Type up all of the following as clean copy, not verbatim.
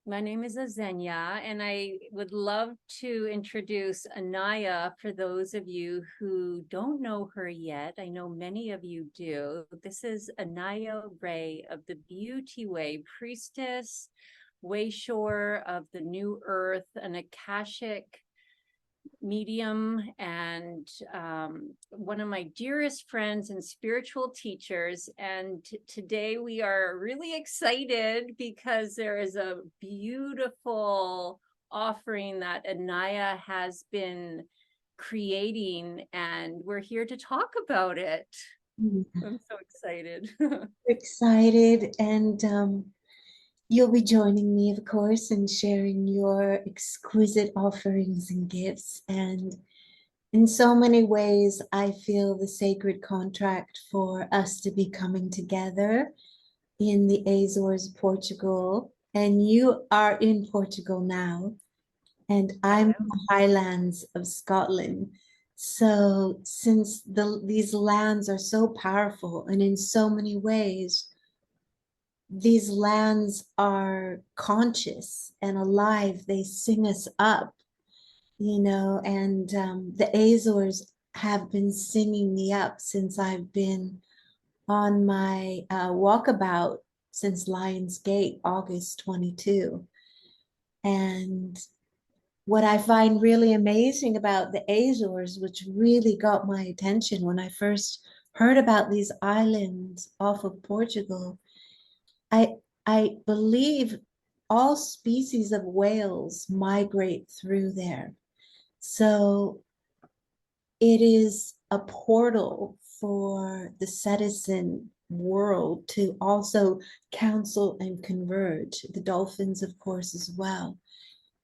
My name is Azenya, and I would love to introduce Anaya for those of you who don't know her yet. I know many of you do. This is Anaya Ray of the Beauty Way, priestess, wayshower of the new earth, an Akashic medium, and one of my dearest friends and spiritual teachers. And today we are really excited because there is a beautiful offering that Anaya has been creating, and we're here to talk about it. I'm so excited. Excited, and you'll be joining me, of course, in sharing your exquisite offerings and gifts. And in so many ways, I feel the sacred contract for us to be coming together in the Azores, Portugal. And you are in Portugal now, and I'm in the highlands of Scotland. So since these lands are so powerful and in so many ways, these lands are conscious and alive. They sing us up, and the Azores have been singing me up since I've been on my walkabout since Lions Gate, August 22. And what I find really amazing about the Azores, which really got my attention when I first heard about these islands off of Portugal, I believe all species of whales migrate through there. So it is a portal for the citizen world to also counsel and converge. The dolphins, of course, as well.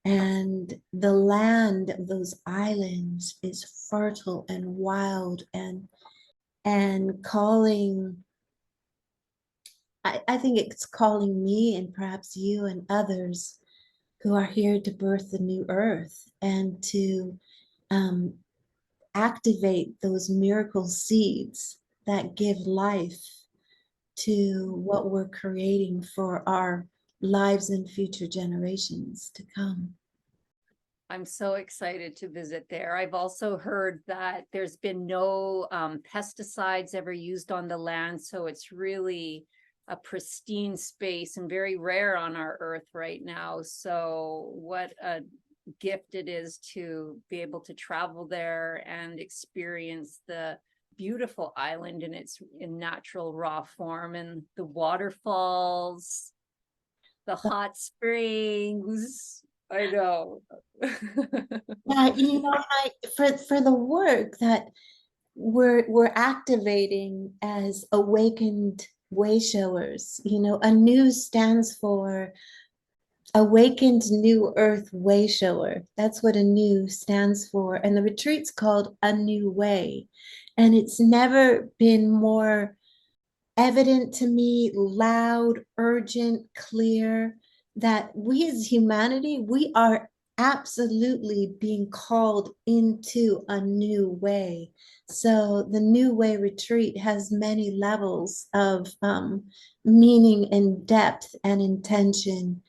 And the land of those islands is fertile and wild and calling. I think it's calling me and perhaps you and others who are here to birth the new earth and to activate those miracle seeds that give life to what we're creating for our lives and future generations to come. I'm so excited to visit there. I've also heard that there's been no pesticides ever used on the land, so it's really a pristine space and very rare on our earth right now. So what a gift it is to be able to travel there and experience the beautiful island in its natural raw form, and the waterfalls, the hot springs. I know. Yeah, for the work that we're activating as awakened wayshowers, ANEW stands for Awakened New Earth Wayshower. That's what ANEW stands for. And the retreat's called ANEW Way. And it's never been more evident to me, loud, urgent, clear, that we as humanity, we are absolutely being called into a new way. So the New Way retreat has many levels of meaning and depth and intention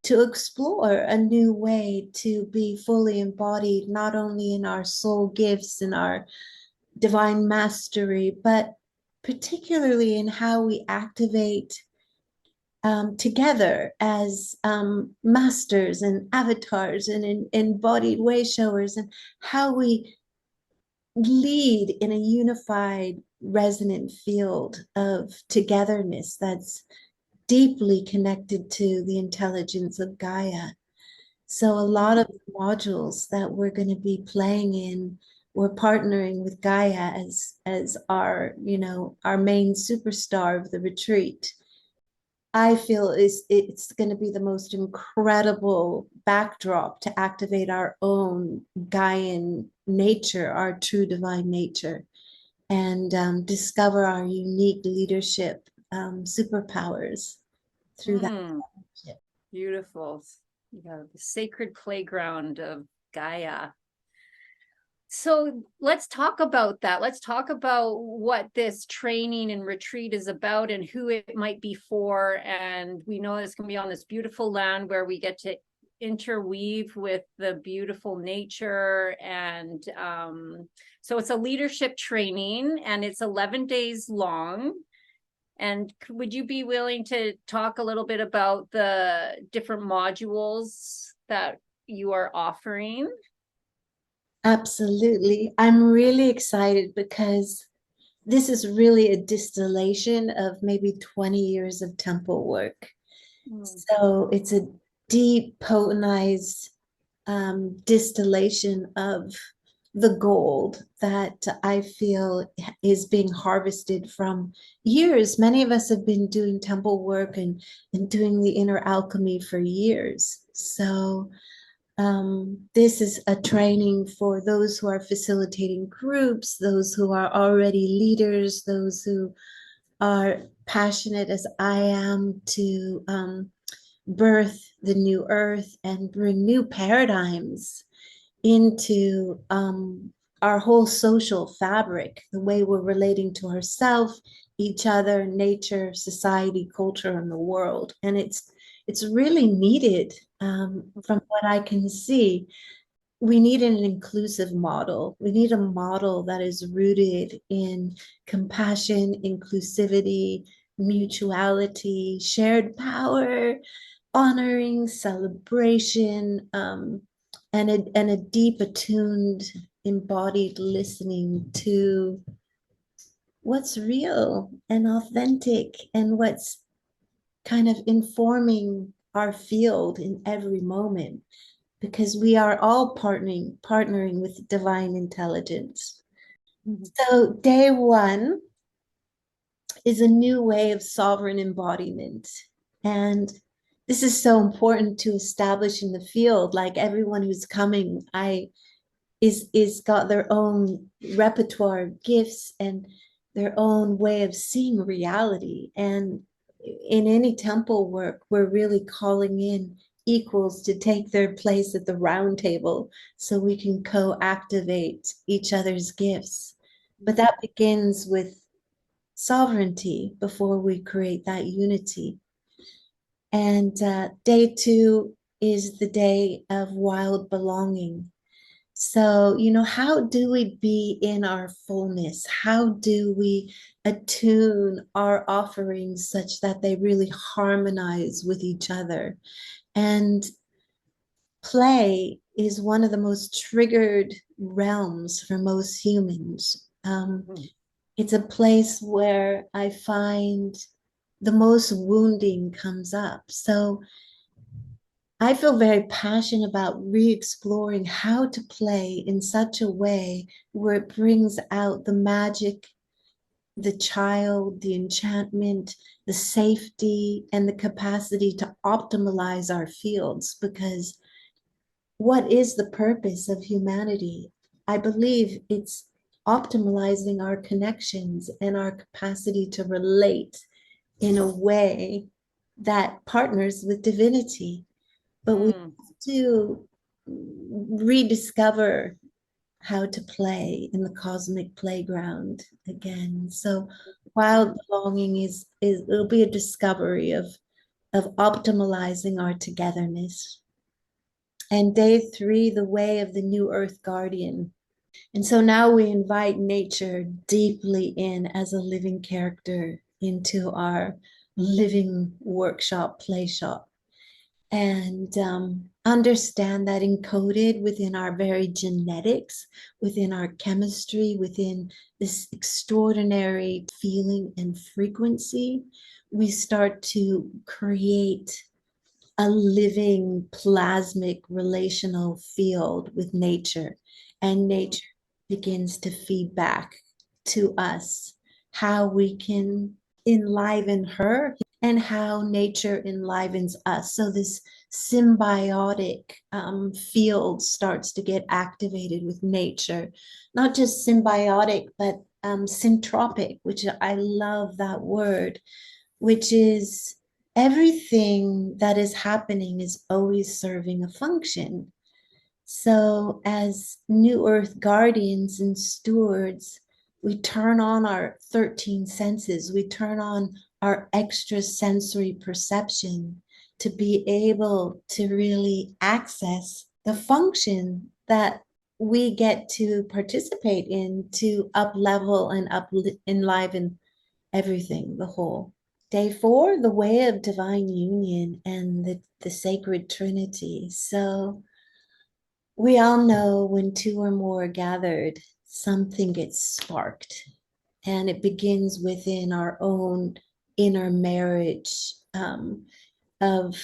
to explore a new way to be fully embodied, not only in our soul gifts and our divine mastery, but particularly in how we activate together as masters and avatars and embodied wayshowers, and how we lead in a unified resonant field of togetherness that's deeply connected to the intelligence of Gaia. So a lot of the modules that we're going to be playing in, we're partnering with Gaia as our, our main superstar of the retreat. I feel it's going to be the most incredible backdrop to activate our own Gaian nature, our true divine nature, and discover our unique leadership superpowers. through that Mm, relationship. beautiful. Yeah, the sacred playground of Gaia. So let's talk about that. Let's talk about what this training and retreat is about and who it might be for. And we know it's going to be on this beautiful land where we get to interweave with the beautiful nature. And so it's a leadership training and it's 11 days long. And would you be willing to talk a little bit about the different modules that you are offering? Absolutely. I'm really excited because this is really a distillation of maybe 20 years of temple work. Mm. So it's a deep, potentized distillation of the gold that I feel is being harvested from years. Many of us have been doing temple work and doing the inner alchemy for years. So this is a training for those who are facilitating groups, those who are already leaders, those who are passionate as I am to birth the new earth and bring new paradigms into our whole social fabric, the way we're relating to ourselves, each other, nature, society, culture, and the world. And it's really needed from what I can see. We need an inclusive model. We need a model that is rooted in compassion, inclusivity, mutuality, shared power, honoring, celebration, and a deep, attuned, embodied listening to what's real and authentic and what's kind of informing our field in every moment because we are all partnering with divine intelligence. Mhm. So day one is a new way of sovereign embodiment. And this is so important to establish in the field. Like everyone who's coming, I is got their own repertoire of gifts and their own way of seeing reality. And in any temple work, we're really calling in equals to take their place at the round table so we can co-activate each other's gifts. But that begins with sovereignty before we create that unity. And day two is the day of wild belonging. So, how do we be in our fullness? How do we attune our offerings such that they really harmonize with each other? And play is one of the most triggered realms for most humans. It's a place where I find the most wounding comes up. So I feel very passionate about re-exploring how to play in such a way where it brings out the magic, the child, the enchantment, the safety, and the capacity to optimize our fields. Because what is the purpose of humanity? I believe it's optimizing our connections and our capacity to relate in a way that partners with divinity. But we Mm. have to rediscover how to play in the cosmic playground again. So wild belonging is it'll be a discovery of optimizing our togetherness. And day three, the way of the new earth guardian. And so now we invite nature deeply in as a living character into our living workshop, play shop, and understand that encoded within our very genetics, within our chemistry, within this extraordinary feeling and frequency, we start to create a living plasmic relational field with nature, and nature begins to feed back to us how we can enliven her and how nature enlivens us. So this symbiotic field starts to get activated with nature, not just symbiotic, but syntropic, which I love that word, which is everything that is happening is always serving a function. So, as New Earth guardians and stewards, we turn on our 13 senses, we turn on our extra sensory perception to be able to really access the function that we get to participate in to up level and up enliven everything, the whole. Day 4, the way of divine union and the sacred trinity. So we all know when two or more are gathered, something gets sparked, and it begins within our own inner marriage of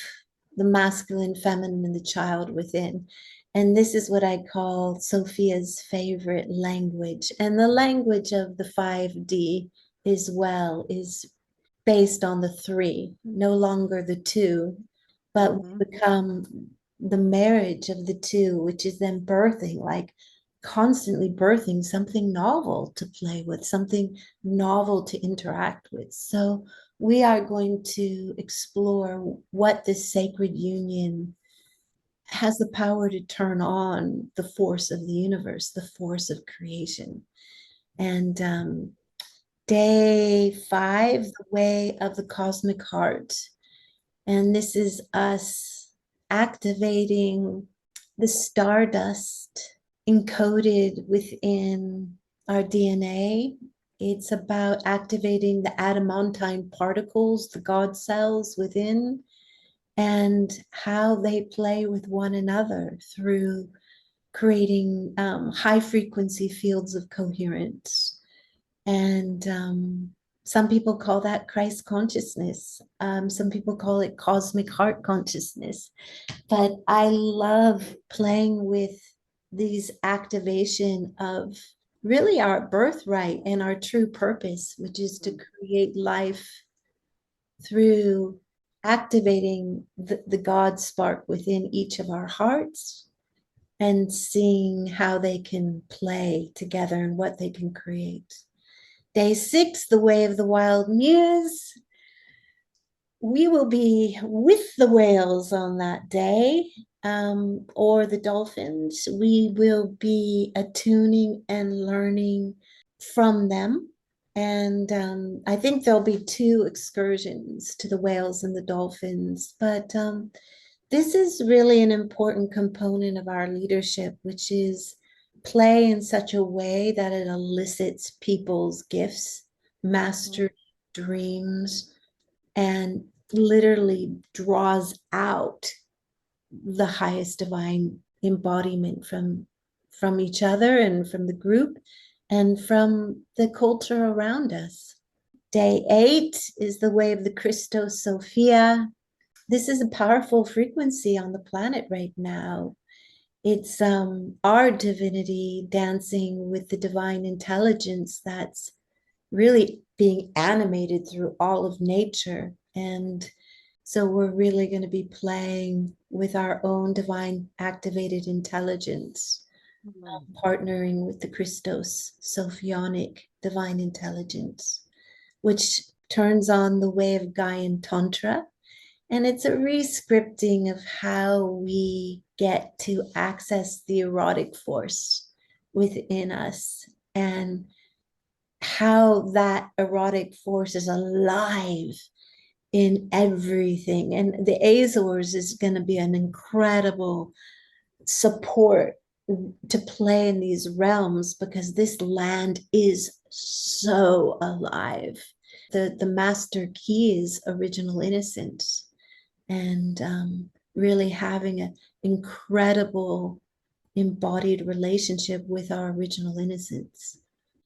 the masculine, feminine, and the child within. And this is what I call Sophia's favorite language. And the language of the 5D as well is based on the 3, no longer the 2, but become the marriage of the 2, which is then birthing, like constantly birthing something novel to play with, something novel to interact with. So we are going to explore what this sacred union has the power to turn on the force of the universe, the force of creation. And day 5, the way of the cosmic heart. And this is us activating the stardust encoded within our DNA. It's about activating the adamantine particles, the God cells within, and how they play with one another through creating high frequency fields of coherence. And some people call that Christ consciousness. Some people call it cosmic heart consciousness. But I love playing with these activation of really our birthright and our true purpose, which is to create life through activating the God spark within each of our hearts and seeing how they can play together and what they can create. Day 6, the way of the wild muse. We will be with the whales on that day, or the dolphins. We will be attuning and learning from them. And I think there'll be 2 excursions to the whales and the dolphins. But this is really an important component of our leadership, which is play in such a way that it elicits people's gifts, mastery, dreams, and literally draws out the highest divine embodiment from each other and from the group and from the culture around us. Day 8 is the way of the Christos Sophia. This is a powerful frequency on the planet right now. It's our divinity dancing with the divine intelligence that's really being animated through all of nature. And so we're really going to be playing with our own divine activated intelligence, partnering with the Christos Sophionic divine intelligence, which turns on the way of Gaian Tantra. And it's a re-scripting of how we get to access the erotic force within us and how that erotic force is alive in everything. And the Azores is going to be an incredible support to play in these realms because this land is so alive. The master key is original innocence, and really having an incredible embodied relationship with our original innocence.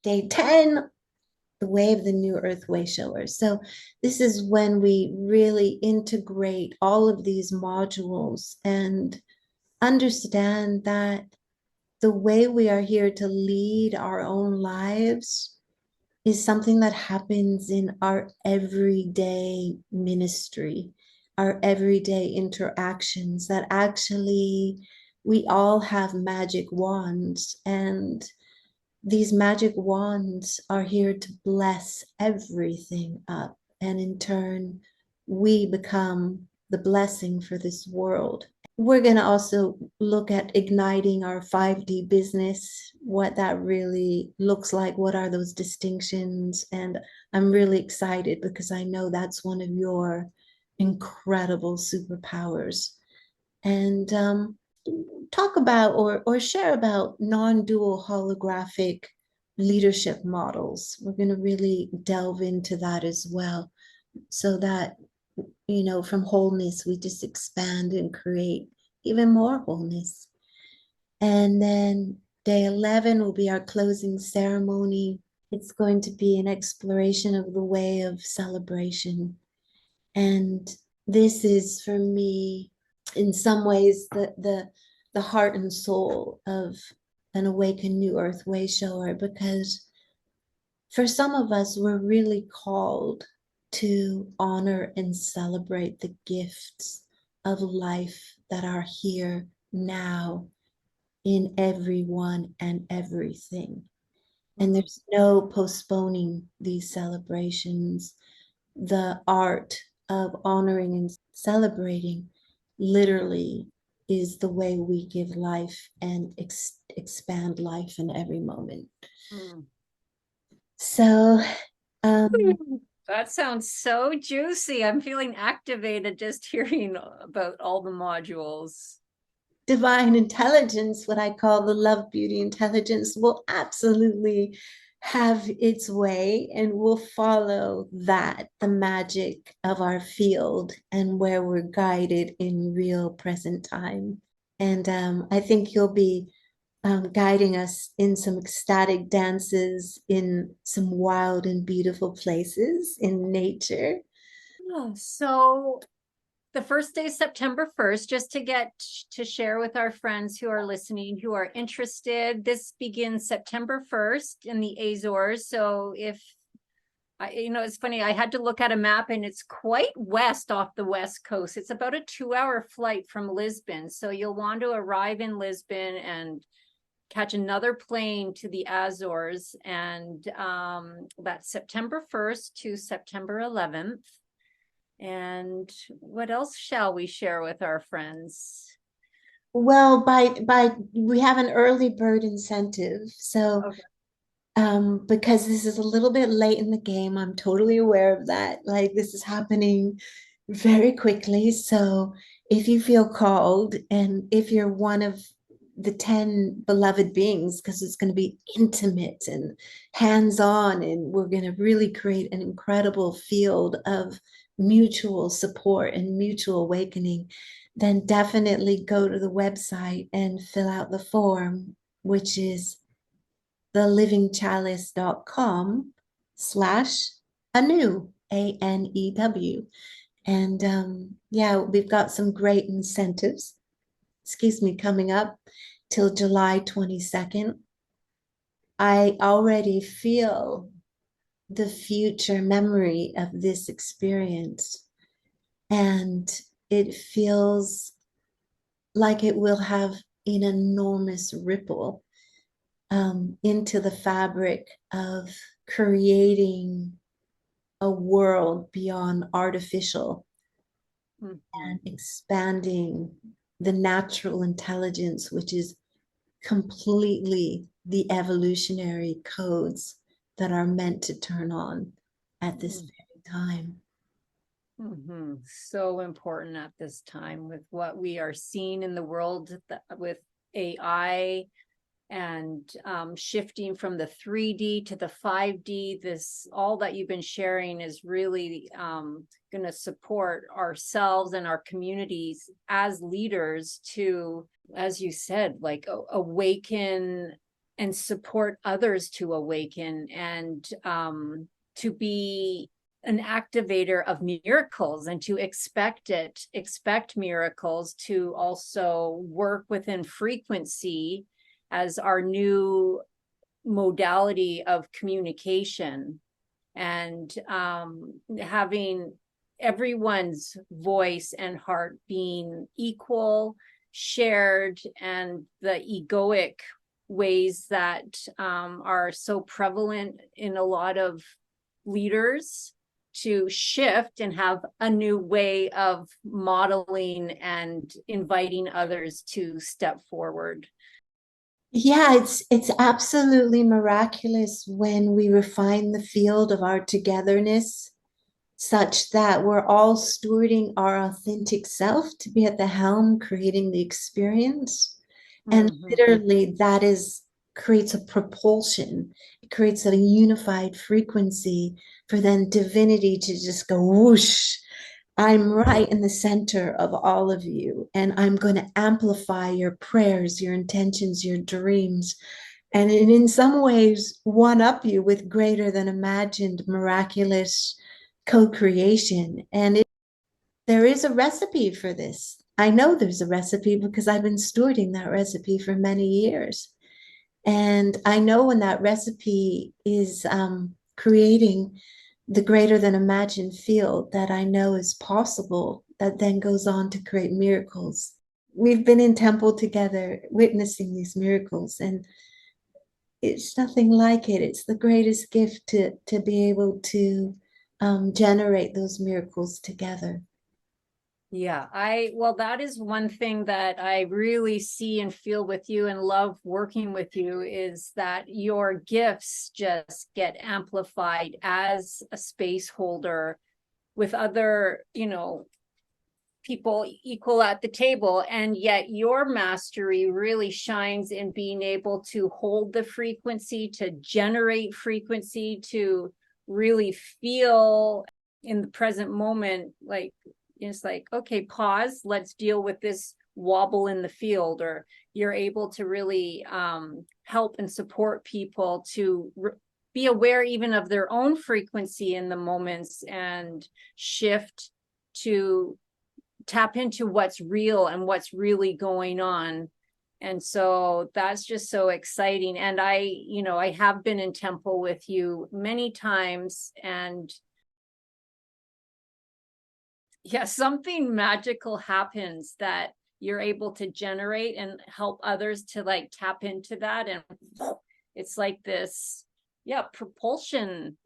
Day 10, the way of the new Earth Wayshower. So this is when we really integrate all of these modules and understand that the way we are here to lead our own lives is something that happens in our everyday ministry, our everyday interactions, that actually we all have magic wands, and these magic wands are here to bless everything up and in turn we become the blessing for this world. We're going to also look at igniting our 5D business, what that really looks like, what are those distinctions. And I'm really excited because I know that's one of your incredible superpowers. And talk about or share about non-dual holographic leadership models. We're going to really delve into that as well, so that, you know, from wholeness, we just expand and create even more wholeness. And then day 11 will be our closing ceremony. It's going to be an exploration of the way of celebration. And this is for me, in some ways, the heart and soul of an awakened new earth wayshower, because for some of us, we're really called to honor and celebrate the gifts of life that are here now in everyone and everything. And there's no postponing these celebrations. The art of honoring and celebrating literally is the way we give life and expand life in every moment. Mm. So That sounds so juicy. I'm feeling activated just hearing about all the modules. divine intelligence, what I call the love, beauty, intelligence, will absolutely have its way, and will follow that, the magic of our field and where we're guided in real present time. And I think you'll be guiding us in some ecstatic dances in some wild and beautiful places in nature. So the first day is September 1st, just to get to share with our friends who are listening, who are interested. This begins September 1st in the Azores. So if it's funny, I had to look at a map and it's quite west off the west coast. It's about a 2-hour flight from Lisbon. So you'll want to arrive in Lisbon and catch another plane to the Azores. And that's September 1st to September 11th. And what else shall we share with our friends? Well, by we have an early bird incentive. So Okay. because this is a little bit late in the game, I'm totally aware of that. Like, this is happening very quickly. So if you feel called, and if you're one of the 10 beloved beings, because it's going to be intimate and hands-on, and we're going to really create an incredible field of mutual support and mutual awakening, then definitely go to the website and fill out the form, which is thelivingchalice.com/anew, ANEW. And yeah, we've got some great incentives, coming up till July 22nd. I already feel the future memory of this experience, and it feels like it will have an enormous ripple into the fabric of creating a world beyond artificial, and expanding the natural intelligence, which is completely the evolutionary codes that are meant to turn on at this very time. So important at this time with what we are seeing in the world with AI and shifting from the 3D to the 5D. This, all that you've been sharing is really going to support ourselves and our communities as leaders to, as you said, like awaken and support others to awaken, and to be an activator of miracles, and to expect miracles, to also work within frequency as our new modality of communication, and having everyone's voice and heart being equal, shared, and the egoic ways that are so prevalent in a lot of leaders, to shift and have a new way of modeling and inviting others to step forward. Yeah, it's absolutely miraculous when we refine the field of our togetherness such that we're all stewarding our authentic self to be at the helm, creating the experience. And literally that is creates a propulsion. It creates a unified frequency for then divinity to just go whoosh. I'm right in the center of all of you, and I'm going to amplify your prayers, your intentions, your dreams, and in some ways one up you with greater than imagined miraculous co-creation. And there is a recipe for this. I know there's a recipe because I've been stewarding that recipe for many years. And I know when that recipe is creating the greater than imagined field that I know is possible, that then goes on to create miracles. We've been in temple together witnessing these miracles, and it's nothing like it. It's the greatest gift to be able to generate those miracles together. Yeah, well, that is one thing that I really see and feel with you and love working with you, is that your gifts just get amplified as a space holder with other, people equal at the table. And yet your mastery really shines in being able to hold the frequency, to generate frequency, to really feel in the present moment, like, it's like, okay, pause, let's deal with this wobble in the field. Or you're able to really help and support people to be aware even of their own frequency in the moments and shift to tap into what's real and what's really going on. And so that's just so exciting. And I have been in temple with you many times, and yeah, something magical happens that you're able to generate and help others to like tap into that. And it's like this, yeah, propulsion.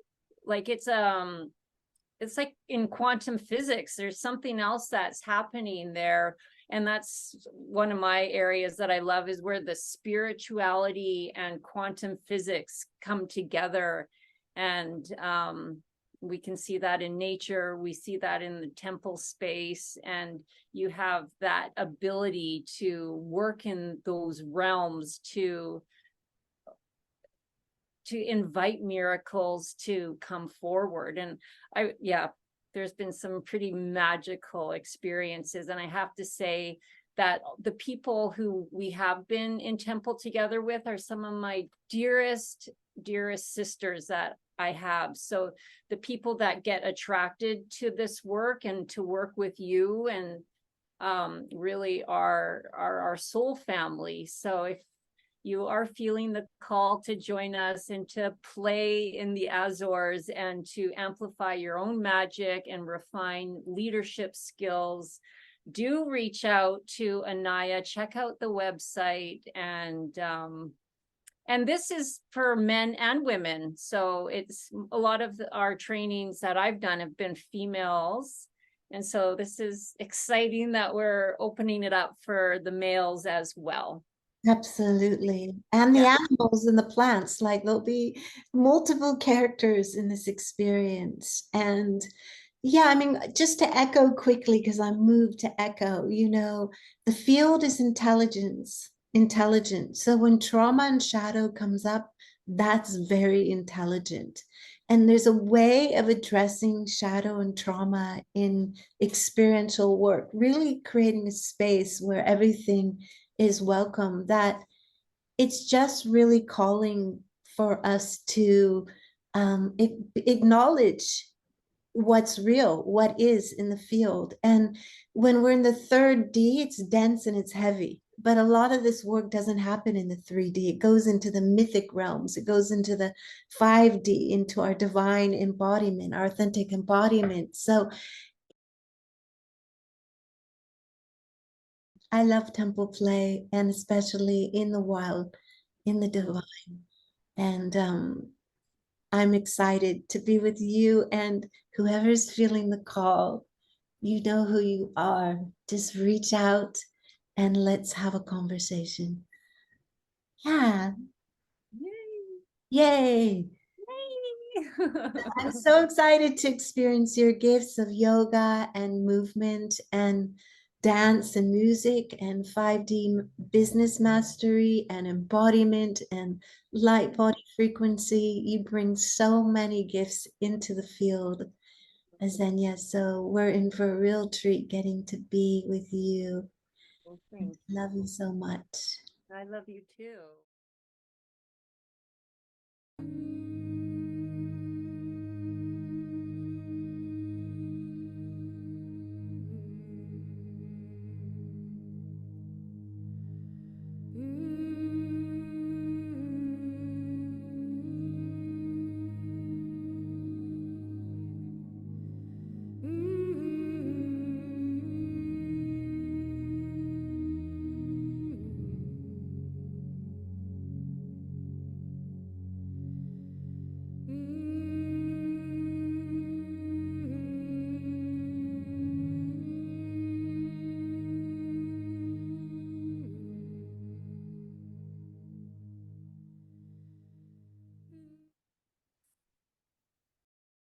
Like it's like in quantum physics, there's something else that's happening there. And that's one of my areas that I love, is where the spirituality and quantum physics come together. And we can see that in nature, we see that in the temple space, and you have that ability to work in those realms to invite miracles to come forward. And there's been some pretty magical experiences. And I have to say that the people who we have been in temple together with are some of my dearest sisters that I have. So the people that get attracted to this work and to work with you and really are our soul family. So if you are feeling the call to join us and to play in the Azores and to amplify your own magic and refine leadership skills, do reach out to Anaya, check out the website. And this is for men and women. So it's a lot of our trainings that I've done have been females. And so this is exciting that we're opening it up for the males as well. Absolutely. And the animals and the plants, like there'll be multiple characters in this experience. And yeah, I mean, just to echo quickly, because I'm moved to echo, the field is intelligent. So when trauma and shadow comes up, that's very intelligent. And there's a way of addressing shadow and trauma in experiential work, really creating a space where everything is welcome, that it's just really calling for us to acknowledge what's real, what is in the field. And when we're in the 3D, it's dense and it's heavy. But a lot of this work doesn't happen in the 3D. It goes into the mythic realms. It goes into the 5D, into our divine embodiment, our authentic embodiment. So I love temple play, and especially in the wild, in the divine. And I'm excited to be with you and whoever's feeling the call, you know who you are. Just reach out and let's have a conversation. Yeah, yay. I'm so excited to experience your gifts of yoga and movement and dance and music and 5D business mastery and embodiment and light body frequency. You bring so many gifts into the field, Azenya. So we're in for a real treat getting to be with you. Well, thanks. Love you so much. I love you too.